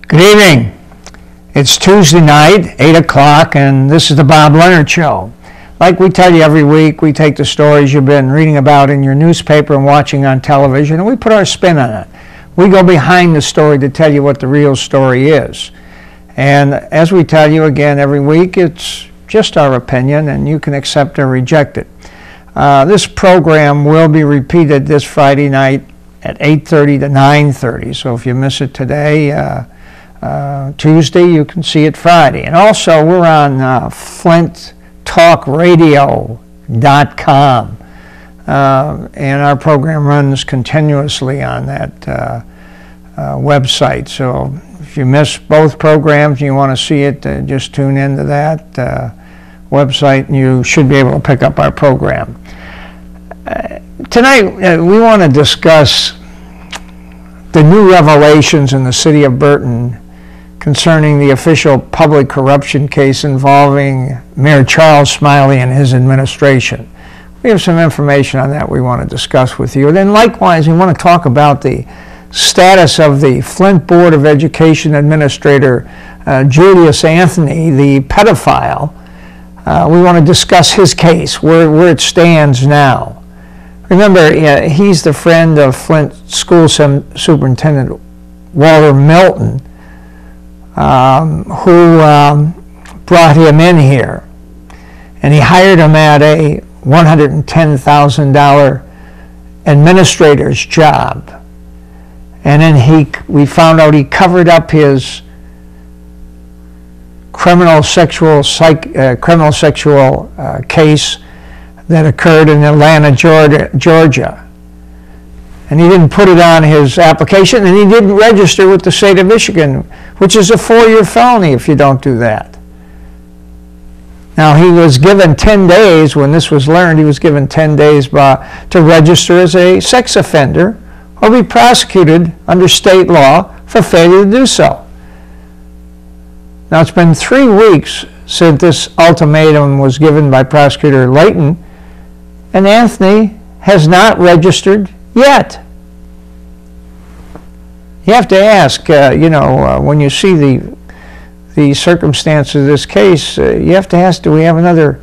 Good evening. It's Tuesday night, 8 o'clock, and this is the Bob Leonard Show. Like we tell you every week, we take the stories you've been reading about in your newspaper and watching on television, and we put our spin on it. We go behind the story to tell you what the real story is. And as we tell you again every week, it's just our opinion, and you can accept or reject it. This program will be repeated this Friday night at 8:30 to 9:30, so if you miss it today, Tuesday, you can see it Friday. And also, we're on flinttalkradio.com, and our program runs continuously on that website. So if you miss both programs and you want to see it, just tune into that website, and you should be able to pick up our program. Tonight, we want to discuss the new revelations in the city of Burton concerning the official public corruption case involving Mayor Charles Smiley and his administration. We have some information on that we want to discuss with you. And then likewise, we want to talk about the status of the Flint Board of Education Administrator, Julius Anthony, the pedophile. We want to discuss his case, where it stands now. Remember, he's the friend of Flint School Superintendent Walter Milton, who brought him in here, and he hired him at a $110,000 administrator's job, and then we found out he covered up his criminal sexual case that occurred in Atlanta, Georgia. And he didn't put it on his application, and he didn't register with the state of Michigan, which is a 4-year felony if you don't do that. Now, he was given 10 days, when this was learned, he was given 10 days to register as a sex offender or be prosecuted under state law for failure to do so. Now, it's been 3 weeks since this ultimatum was given by Prosecutor Layton, and Anthony has not registered yet. You have to ask, when you see the circumstances of this case, you have to ask, do we have another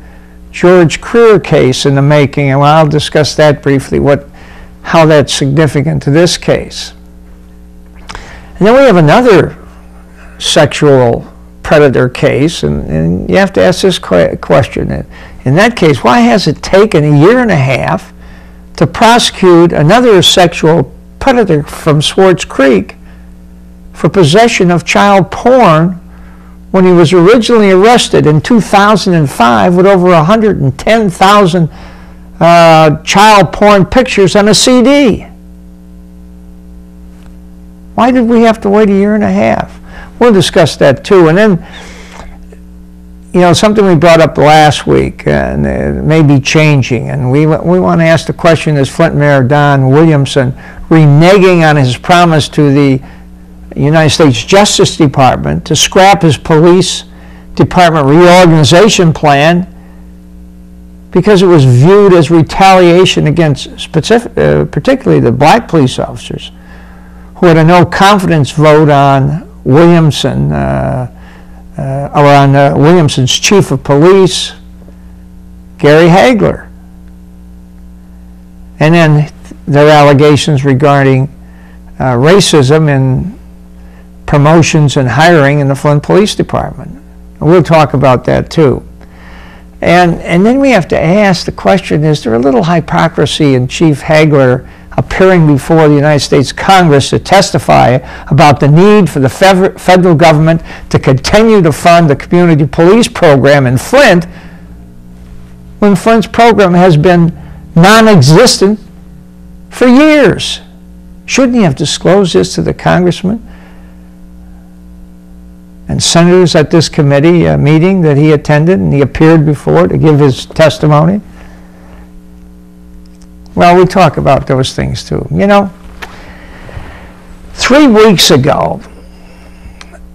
George Creer case in the making? And I'll discuss that briefly, how that's significant to this case. And then we have another sexual predator case, and you have to ask this question. In that case, why has it taken a year and a half to prosecute another sexual predator from Swartz Creek for possession of child porn when he was originally arrested in 2005 with over 110,000 child porn pictures on a CD? Why did we have to wait a year and a half? We'll discuss that too. And then, something we brought up last week, and it may be changing, and we want to ask the question, is Flint Mayor Don Williamson reneging on his promise to the United States Justice Department to scrap his police department reorganization plan because it was viewed as retaliation against particularly the black police officers who had a no-confidence vote on Williamson, Williamson's chief of police, Gary Hagler. And then their allegations regarding racism in promotions and hiring in the Flint Police Department. And we'll talk about that too. And then we have to ask the question, is there a little hypocrisy in Chief Hagler appearing before the United States Congress to testify about the need for the federal government to continue to fund the community police program in Flint when Flint's program has been non-existent for years? Shouldn't he have disclosed this to the congressman and senators at this committee meeting that he attended and he appeared before to give his testimony? Well, we talk about those things too. 3 weeks ago,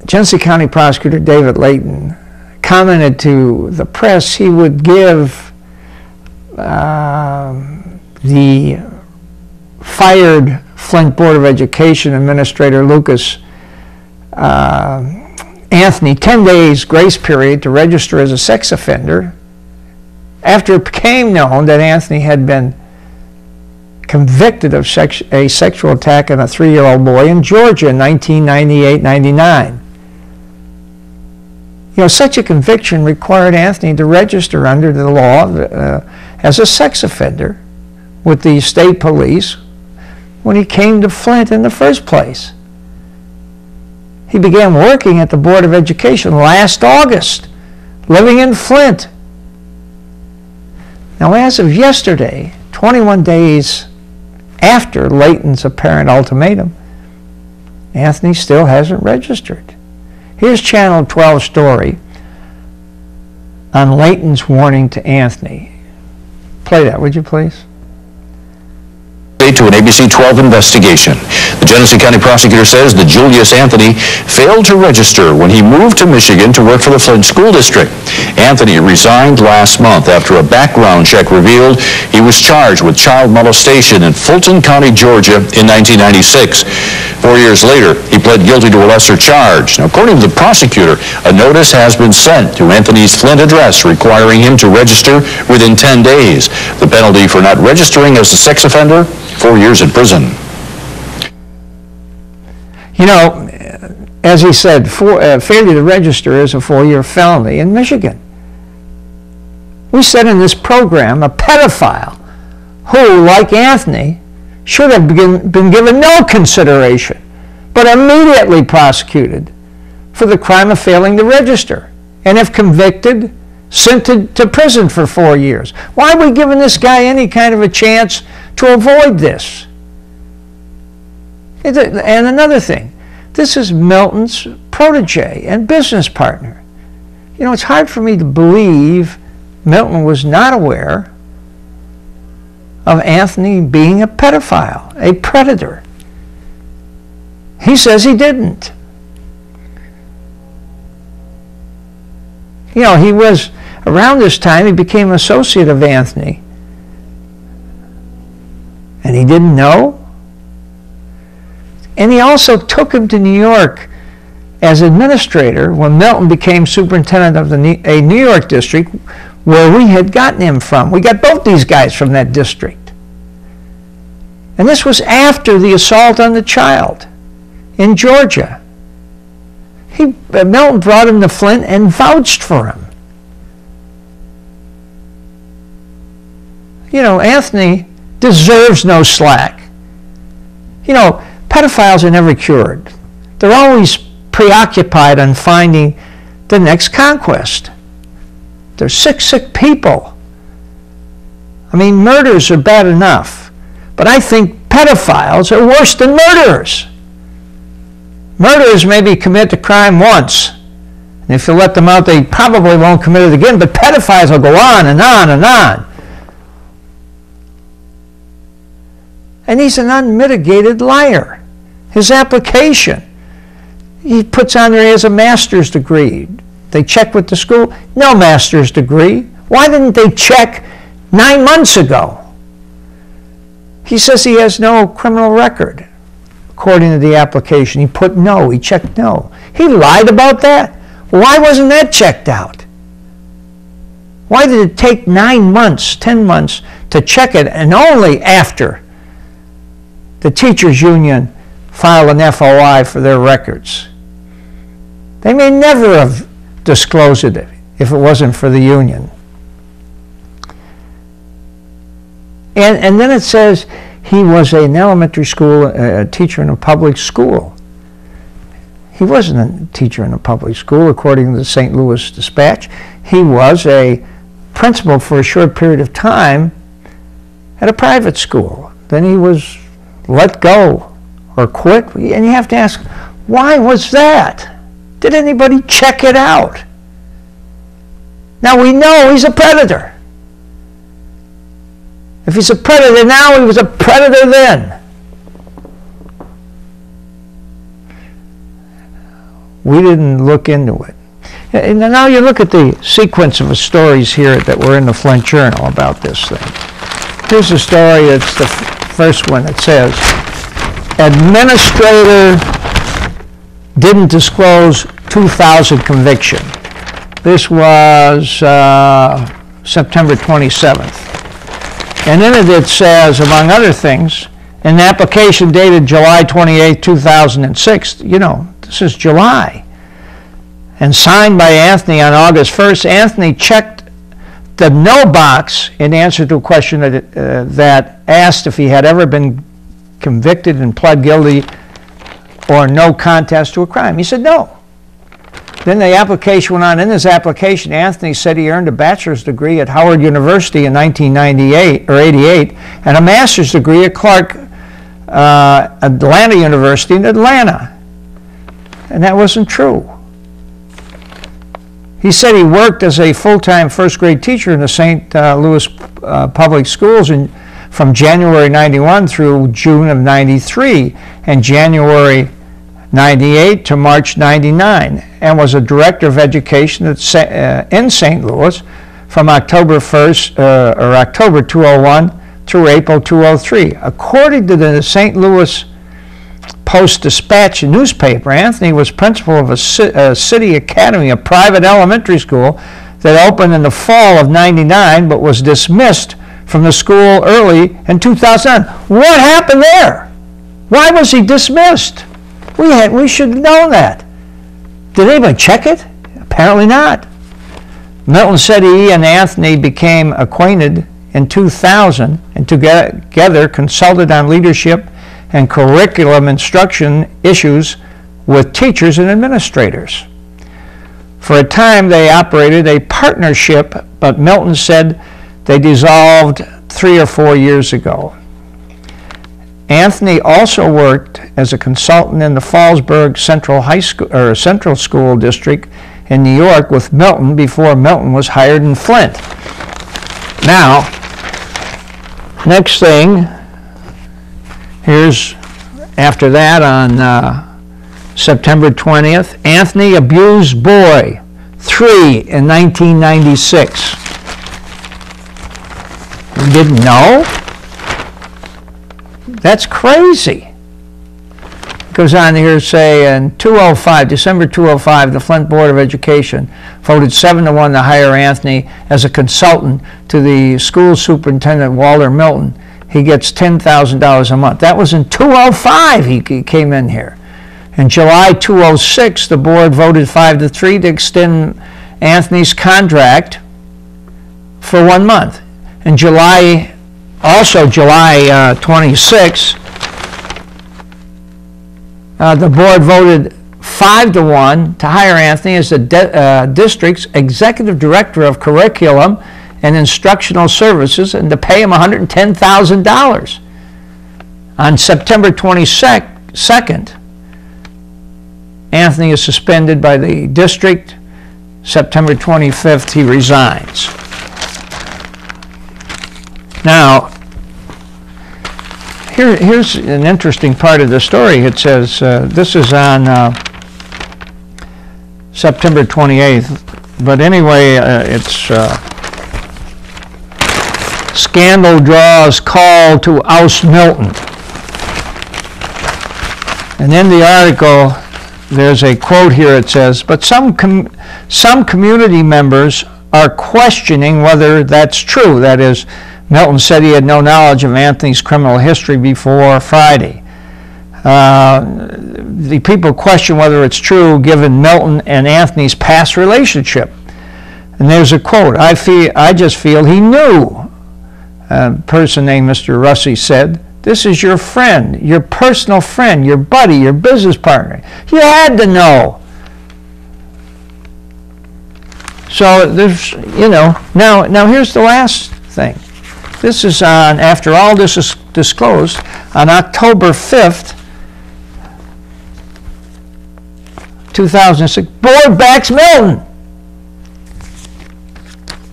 Genesee County Prosecutor David Layton commented to the press he would give the fired Flint Board of Education Administrator Lucas Anthony 10 days grace period to register as a sex offender after it became known that Anthony had been convicted of a sexual attack on a 3-year-old boy in Georgia in 1998-99. You know, such a conviction required Anthony to register under the law as a sex offender with the state police when he came to Flint in the first place. He began working at the Board of Education last August, living in Flint. Now, as of yesterday, 21 days after Layton's apparent ultimatum, Anthony still hasn't registered. Here's Channel 12's story on Layton's warning to Anthony. Play that, would you please? To an ABC 12 investigation. The Genesee County prosecutor says that Julius Anthony failed to register when he moved to Michigan to work for the Flint School District. Anthony resigned last month after a background check revealed he was charged with child molestation in Fulton County, Georgia in 1996. 4 years later, he pled guilty to a lesser charge. Now, according to the prosecutor, a notice has been sent to Anthony's Flint address requiring him to register within 10 days. The penalty for not registering as a sex offender, 4 years in prison. You know, as he said, failure to register is a 4-year felony in Michigan. We said in this program a pedophile who, like Anthony, should have been given no consideration, but immediately prosecuted for the crime of failing to register, and if convicted, sent to prison for 4 years. Why are we giving this guy any kind of a chance to avoid this? And another thing, this is Milton's protege and business partner. You know, it's hard for me to believe Milton was not aware of Anthony being a pedophile, a predator. He says he didn't. You know, he was, around this time, he became an associate of Anthony. And he didn't know. And he also took him to New York as administrator when Milton became superintendent of a New York district where we had gotten him from. We got both these guys from that district. And this was after the assault on the child in Georgia. Milton brought him to Flint and vouched for him. You know, Anthony deserves no slack. You know, pedophiles are never cured. They're always preoccupied on finding the next conquest. They're sick people. I mean, murders are bad enough, but I think pedophiles are worse than murderers. Murderers maybe commit the crime once, and if you let them out, they probably won't commit it again, but pedophiles will go on and on and on. And he's an unmitigated liar. His application, he puts on there he has a master's degree. They check with the school, no master's degree. Why didn't they check 9 months ago? He says he has no criminal record. According to the application, he put no, he checked no. He lied about that. Why wasn't that checked out? Why did it take 9 months, 10 months to check it, and only after the teachers' union filed an FOI for their records? They may never have disclosed it if it wasn't for the union. And then it says he was an elementary school teacher in a public school. He wasn't a teacher in a public school, according to the St. Louis Dispatch. He was a principal for a short period of time at a private school. Then he was let go or quit. And you have to ask, why was that? Did anybody check it out? Now we know he's a predator. If he's a predator now, he was a predator then. We didn't look into it. And now you look at the sequence of stories here that were in the Flint Journal about this thing. Here's a story, it's the first one. It says, administrator didn't disclose 2000 conviction. This was September 27th. And in it says, among other things, in an application dated July 28, 2006, you know, this is July, and signed by Anthony on August 1st, Anthony checked the no box in answer to a question that asked if he had ever been convicted and pled guilty or no contest to a crime. He said no. Then the application went on. In his application, Anthony said he earned a bachelor's degree at Howard University in 1998 or 88 and a master's degree at Clark Atlanta University in Atlanta. And that wasn't true. He said he worked as a full-time first-grade teacher in the St. Louis public schools from January 91 through June of 93 and January 98 to March 99, and was a director of education in St. Louis from October 1st or October 2001 through April 2003. According to the St. Louis Post-Dispatch newspaper, Anthony was principal of a city academy, a private elementary school that opened in the fall of '99 but was dismissed from the school early in 2009. What happened there? Why was he dismissed? We should know that. Did anybody check it? Apparently not. Milton said he and Anthony became acquainted in 2000 and together consulted on leadership and curriculum instruction issues with teachers and administrators. For a time they operated a partnership, but Milton said they dissolved 3 or 4 years ago. Anthony also worked as a consultant in the Fallsburg Central School District in New York with Milton before Milton was hired in Flint. Now, next thing, here's after that on September 20th, Anthony abused boy 3 in 1996. You didn't know? That's crazy. It goes on here to say in December 2005, the Flint Board of Education voted 7-1 to hire Anthony as a consultant to the school superintendent, Walter Milton. He gets $10,000 a month. That was in 2005 he came in here. In July 2006, the board voted 5-3 to extend Anthony's contract for 1 month. In July 26, the board voted 5-1 to hire Anthony as the district's executive director of curriculum and instructional services and to pay him $110,000. On September 22nd, Anthony is suspended by the district. September 25th, he resigns. Now, here's an interesting part of the story. It says, this is on September 28th, but anyway, it's scandal draws call to oust Milton. And in the article, there's a quote here. It says, but some community members are questioning whether that's true. That is, Milton said he had no knowledge of Anthony's criminal history before Friday. The people question whether it's true given Milton and Anthony's past relationship. And there's a quote, I just feel he knew. A person named Mr. Russi said, this is your friend, your personal friend, your buddy, your business partner. You had to know. So there's, now here's the last thing. This is on, after all this is disclosed, on October 5th, 2006, board backs Milton.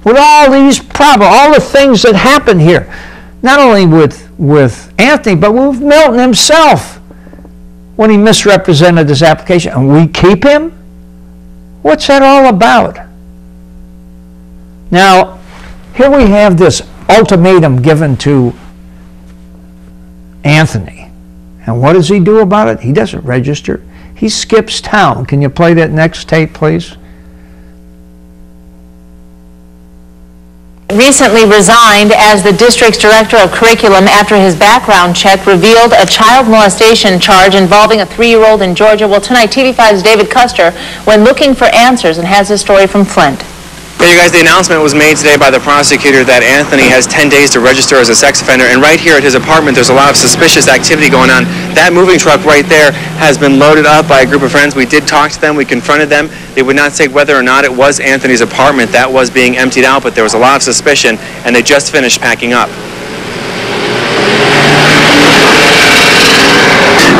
With all these problems, all the things that happened here, not only with Anthony, but with Milton himself, when he misrepresented his application, and we keep him? What's that all about? Now, here we have this ultimatum given to Anthony. And what does he do about it? He doesn't register. He skips town. Can you play that next tape, please? Recently resigned as the district's director of curriculum after his background check revealed a child molestation charge involving a 3-year-old in Georgia. Well, tonight, TV5's David Custer went looking for answers and has his story from Flint. Yeah, you guys, the announcement was made today by the prosecutor that Anthony has 10 days to register as a sex offender, and right here at his apartment there's a lot of suspicious activity going on. That moving truck right there has been loaded up by a group of friends. We did talk to them, we confronted them. They would not say whether or not it was Anthony's apartment that was being emptied out, but there was a lot of suspicion, and they just finished packing up.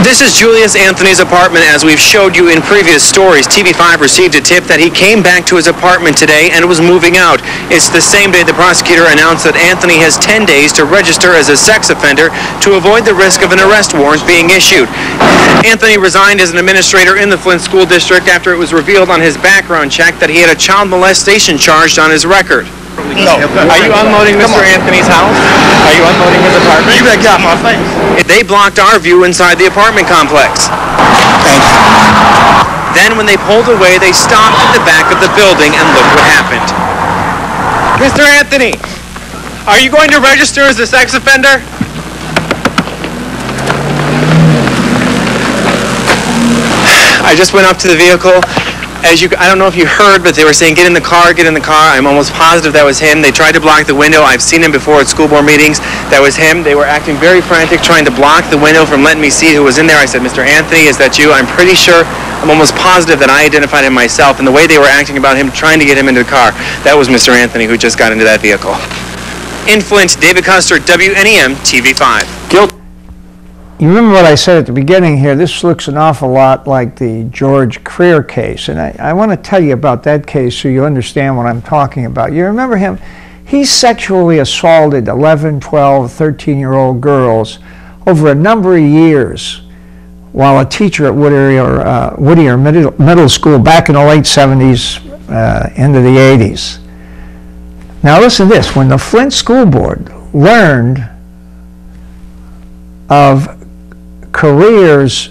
This is Julius Anthony's apartment. As we've showed you in previous stories, TV5 received a tip that he came back to his apartment today and was moving out. It's the same day the prosecutor announced that Anthony has 10 days to register as a sex offender to avoid the risk of an arrest warrant being issued. Anthony resigned as an administrator in the Flint School District after it was revealed on his background check that he had a child molestation charge on his record. No. Are you unloading Mr. Anthony's house? Are you unloading his apartment? You better get out my face. They blocked our view inside the apartment complex. Thank you. Then when they pulled away, they stopped at the back of the building, and look what happened. Mr. Anthony, are you going to register as a sex offender? I just went up to the vehicle. I don't know if you heard, but they were saying, get in the car, get in the car. I'm almost positive that was him. They tried to block the window. I've seen him before at school board meetings. That was him. They were acting very frantic, trying to block the window from letting me see who was in there. I said, Mr. Anthony, is that you? I'm pretty sure, I'm almost positive that I identified him myself. And the way they were acting about him, trying to get him into the car, that was Mr. Anthony who just got into that vehicle. In Flint, David Custer, WNEM TV5. You remember what I said at the beginning here, this looks an awful lot like the George Crear case, and I want to tell you about that case so you understand what I'm talking about. You remember him? He sexually assaulted 11, 12, 13-year-old girls over a number of years while a teacher at Whittier Middle School back in the late 70s, into the 80s. Now listen to this, when the Flint School Board learned of Crear's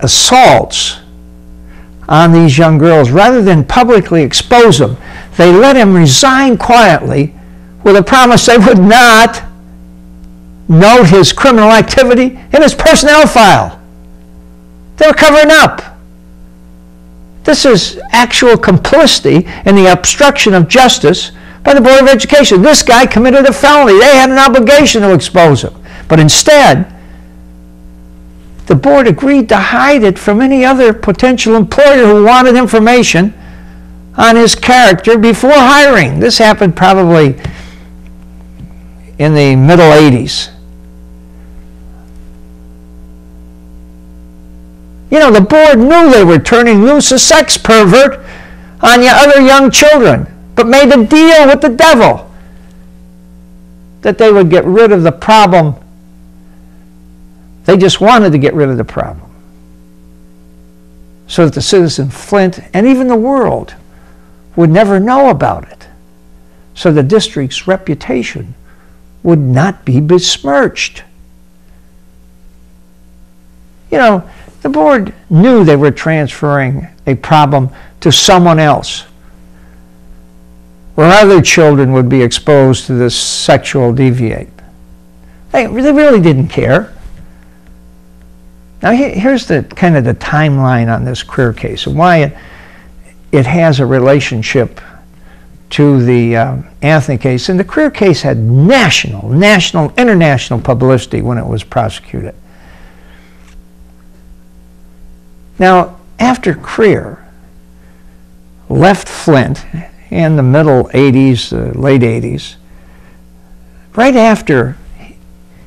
assaults on these young girls, rather than publicly expose them, they let him resign quietly with a promise they would not note his criminal activity in his personnel file. They were covering up. This is actual complicity in the obstruction of justice by the Board of Education. This guy committed a felony. They had an obligation to expose him. But instead, the board agreed to hide it from any other potential employer who wanted information on his character before hiring. This happened probably in the middle 80s. You know, the board knew they were turning loose a sex pervert on other young children, but made a deal with the devil that they would get rid of the problem. They just wanted to get rid of the problem so that the citizen Flint and even the world would never know about it, so the district's reputation would not be besmirched. You know, the board knew they were transferring a problem to someone else, where other children would be exposed to this sexual deviate. They really didn't care. Now here's the kind of the timeline on this Crear case and why it has a relationship to the Anthony case. And the Crear case had national, international publicity when it was prosecuted. Now, after Crear left Flint in the middle 80s, late 80s, right after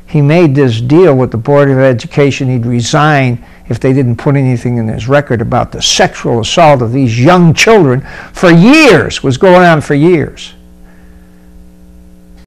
he made this deal with the Board of Education, he'd resign if they didn't put anything in his record about the sexual assault of these young children for years, was going on for years.